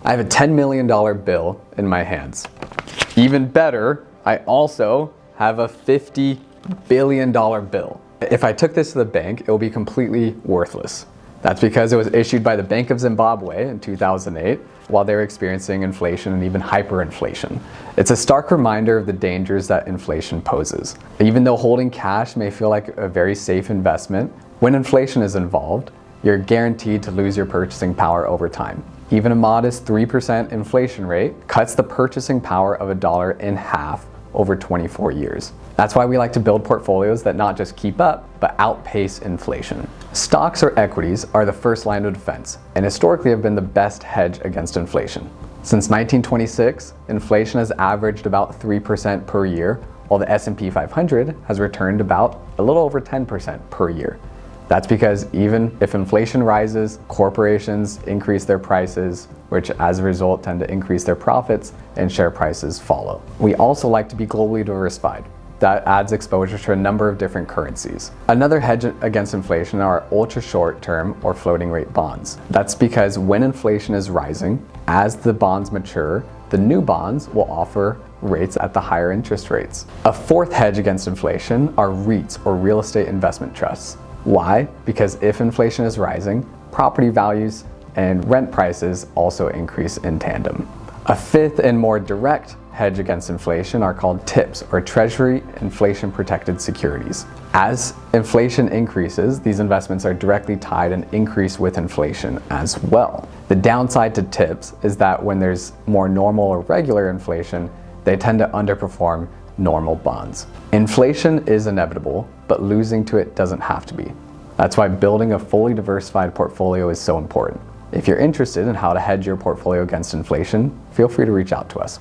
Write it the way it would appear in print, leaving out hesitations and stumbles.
I have a $10 million bill in my hands. Even better, I also have a $50 billion bill. If I took this to the bank, it will be completely worthless. That's because it was issued by the Bank of Zimbabwe in 2008 while they were experiencing inflation and even hyperinflation. It's a stark reminder of the dangers that inflation poses. Even though holding cash may feel like a very safe investment, when inflation is involved, you're guaranteed to lose your purchasing power over time. Even a modest 3% inflation rate cuts the purchasing power of a dollar in half over 24 years. That's why we like to build portfolios that not just keep up, but outpace inflation. Stocks or equities are the first line of defense, and historically have been the best hedge against inflation. Since 1926, inflation has averaged about 3% per year, while the S&P 500 has returned about a little over 10% per year. That's because even if inflation rises, corporations increase their prices, which as a result tend to increase their profits, and share prices follow. We also like to be globally diversified. That adds exposure to a number of different currencies. Another hedge against inflation are ultra short-term or floating rate bonds. That's because when inflation is rising, as the bonds mature, the new bonds will offer rates at the higher interest rates. A fourth hedge against inflation are REITs, or real estate investment trusts. Why? Because if inflation is rising, property values and rent prices also increase in tandem. A fifth and more direct hedge against inflation are called TIPS, or Treasury Inflation Protected Securities. As inflation increases, these investments are directly tied and increase with inflation as well. The downside to TIPS is that when there's more normal or regular inflation, they tend to underperform normal bonds. Inflation is inevitable, but losing to it doesn't have to be. That's why building a fully diversified portfolio is so important. If you're interested in how to hedge your portfolio against inflation, feel free to reach out to us.